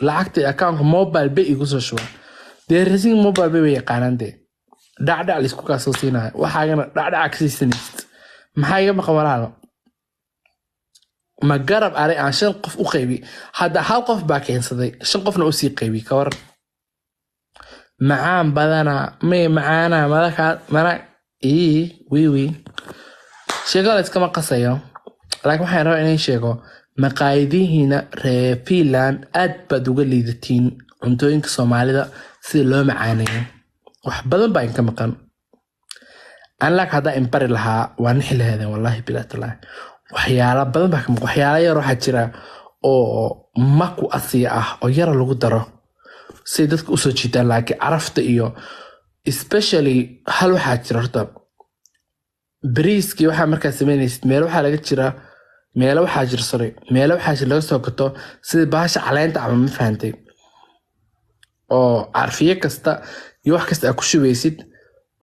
lacagta account mobile bay igu soo shuba deerasing mobile bay yaqaanande dhacdhac la isku kaasoo siinaa waxaagana dhacdhac ka siisanaysid maxaa iga maqan walaalo ma garab aray aan 5 qof u qaybi hadda hal qof baa keensaday 5 qofna u sii qaybi ka war macaan badana may macaana mana wiwi sheegala iskama qasayo laakiin waxaan rabaa inaan sheego maqaayadihiina reer Finland aad baad uga liidatiin cuntooyinka Soomaalida si loo macaaneeyo wax badan baa inka maqan aan la hada in bari lahaa waan xilahadan wallahi bilaatala waxyaalo badan baa ka maqan waxyaalo yar waxa jira oo maku asiya ah oo yar lagu daro si dadku u soo jiitaan laakiin carafta iyo especially hal waxa jira horta bariiski waxa markaa sameynaysid meel waxa laga jira meel waxa jira sare meel waxa jira laga soo gato sida baasha caleenta ama ma fahantay oo arfiye kasta iyo wax kasta ku shubeysid